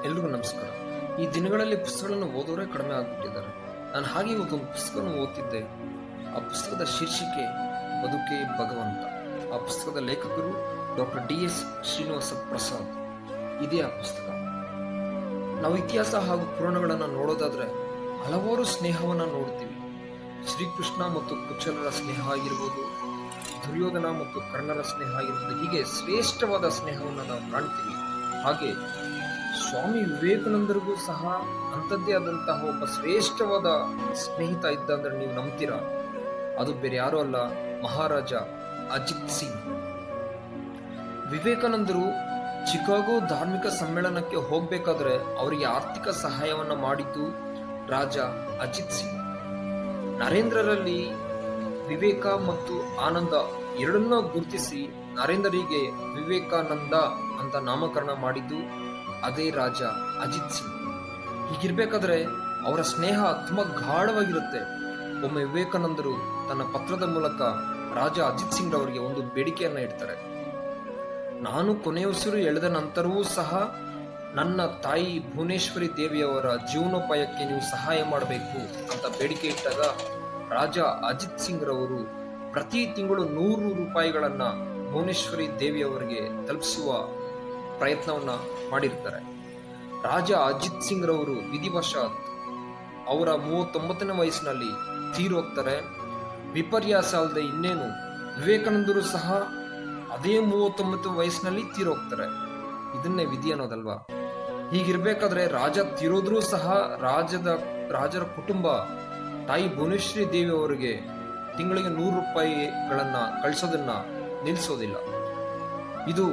ಎಲ್ರಿಗೂ ನಮಸ್ಕಾರ. ಈ ದಿನಗಳಲ್ಲಿ ಪುಸ್ತಕಗಳನ್ನು ಓದೋರೇ ಕಡಿಮೆ ಆಗ್ಬಿಟ್ಟಿದ್ದಾರೆ. ನಾನು ಹಾಗೆ ಇವತ್ತೊಂದು ಪುಸ್ತಕವನ್ನು ಓದ್ತಿದ್ದೆ. ಆ ಪುಸ್ತಕದ ಶೀರ್ಷಿಕೆ ಬದುಕೇ ಭಗವಂತ. ಆ ಪುಸ್ತಕದ ಲೇಖಕರು ಡಾಕ್ಟರ್ DS ಶ್ರೀನಿವಾಸ ಪ್ರಸಾದ್. ಇದೇ ಆ ಪುಸ್ತಕ. ನಾವು ಇತಿಹಾಸ ಹಾಗೂ ಪುರಾಣಗಳನ್ನು ನೋಡೋದಾದ್ರೆ ಹಲವಾರು ಸ್ನೇಹವನ್ನ ನೋಡ್ತೀವಿ. ಶ್ರೀಕೃಷ್ಣ ಮತ್ತು ಕುಚಲರ ಸ್ನೇಹ ಆಗಿರ್ಬೋದು, ದುರ್ಯೋಧನ ಮತ್ತು ಕರ್ಣರ ಸ್ನೇಹ ಆಗಿರ್ಬೋದು, ಹೀಗೆ ಶ್ರೇಷ್ಠವಾದ ಸ್ನೇಹವನ್ನು ನಾವು ಕಾಣ್ತೀವಿ. ಹಾಗೆ ಸ್ವಾಮಿ ವಿವೇಕಾನಂದರಿಗೂ ಸಹ ಅಂಥದ್ದೇ ಆದಂತಹ ಒಬ್ಬ ಶ್ರೇಷ್ಠವಾದ ಸ್ನೇಹಿತ ಇದ್ದ ಅಂದ್ರೆ ನೀವು ನಂಬ್ತೀರಾ? ಅದು ಬೇರೆ ಯಾರು ಅಲ್ಲ, ಮಹಾರಾಜ ಅಜಿತ್ ಸಿಂಗ್. ವಿವೇಕಾನಂದರು ಚಿಕಾಗೋ ಧಾರ್ಮಿಕ ಸಮ್ಮೇಳನಕ್ಕೆ ಹೋಗ್ಬೇಕಾದ್ರೆ ಅವರಿಗೆ ಆರ್ಥಿಕ ಸಹಾಯವನ್ನ ಮಾಡಿದ್ದು ರಾಜ ಅಜಿತ್ ಸಿಂಗ್. ನರೇಂದ್ರರಲ್ಲಿ ವಿವೇಕ ಮತ್ತು ಆನಂದ ಎರಡನ್ನ ಗುರುತಿಸಿ ನರೇಂದ್ರರಿಗೆ ವಿವೇಕಾನಂದ ಅಂತ ನಾಮಕರಣ ಮಾಡಿದ್ದು ಅದೇ ರಾಜ ಅಜಿತ್ ಸಿಂಗ್. ಹೀಗಿರ್ಬೇಕಾದ್ರೆ ಅವರ ಸ್ನೇಹ ತುಂಬಾ ಗಾಢವಾಗಿರುತ್ತೆ. ಒಮ್ಮೆ ವಿವೇಕಾನಂದರು ತನ್ನ ಪತ್ರದ ಮೂಲಕ ರಾಜ ಅಜಿತ್ ಸಿಂಗ್ ಅವರಿಗೆ ಒಂದು ಬೇಡಿಕೆಯನ್ನ ಇಡ್ತಾರೆ. ನಾನು ಕೊನೆಯುಸಿರು ಎಳೆದ ನಂತರವೂ ಸಹ ನನ್ನ ತಾಯಿ ಭುವನೇಶ್ವರಿ ದೇವಿಯವರ ಜೀವನೋಪಾಯಕ್ಕೆ ನೀವು ಸಹಾಯ ಮಾಡಬೇಕು ಅಂತ ಬೇಡಿಕೆ ಇಟ್ಟಾಗ ರಾಜ ಅಜಿತ್ ಸಿಂಗ್ ರವರು ಪ್ರತಿ ತಿಂಗಳು 100 ರೂಪಾಯಿಗಳನ್ನ ಭುವನೇಶ್ವರಿ ದೇವಿಯವರಿಗೆ ತಲುಪಿಸುವ ಪ್ರಯತ್ನವನ್ನ ಮಾಡಿರ್ತಾರೆ. ರಾಜ ಅಜಿತ್ ಸಿಂಗ್ ರವರು ವಿಧಿವಶಾತ್ ಅವರ 39ನೇ ವಯಸ್ಸಿನಲ್ಲಿ ತೀರೋಗ್ತಾರೆ. ವಿಪರ್ಯಾಸ ಅಲ್ಲದೆ ಇನ್ನೇನು, ವಿವೇಕಾನಂದರು ಸಹ ಅದೇ 39 ವಯಸ್ಸಿನಲ್ಲಿ ತೀರೋಗ್ತಾರೆ. ಇದನ್ನೇ ವಿಧಿ ಅನ್ನೋದಲ್ವಾ? ಹೀಗಿರ್ಬೇಕಾದ್ರೆ ರಾಜ ತೀರೋದ್ರೂ ಸಹ ರಾಜರ ಕುಟುಂಬ ತಾಯಿ ಭುವನೇಶ್ವರಿ ದೇವಿ ಅವರಿಗೆ ತಿಂಗಳಿಗೆ 100 ರೂಪಾಯಿಗಳನ್ನ ಕಳಿಸೋದನ್ನ ನಿಲ್ಲಿಸೋದಿಲ್ಲ. ಇದು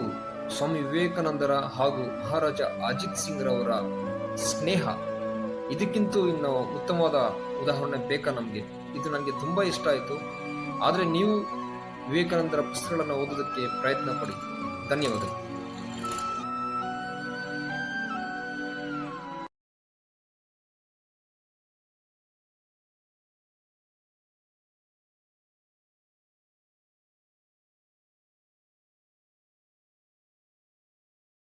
ಸ್ವಾಮಿ ವಿವೇಕಾನಂದರ ಹಾಗೂ ಮಹಾರಾಜ ಅಜಿತ್ ಸಿಂಗ್ ರವರ ಸ್ನೇಹ. ಇದಕ್ಕಿಂತ ಇನ್ನು ಉತ್ತಮವಾದ ಉದಾಹರಣೆ ಬೇಕಾ ನಮಗೆ? ಇದು ನನಗೆ ತುಂಬಾ ಇಷ್ಟ ಆಯಿತು. ಆದರೆ ನೀವು ವಿವೇಕಾನಂದರ ಪುಸ್ತಕಗಳನ್ನು ಓದೋದಕ್ಕೆ ಪ್ರಯತ್ನ ಪಡಿ. ಧನ್ಯವಾದಗಳು.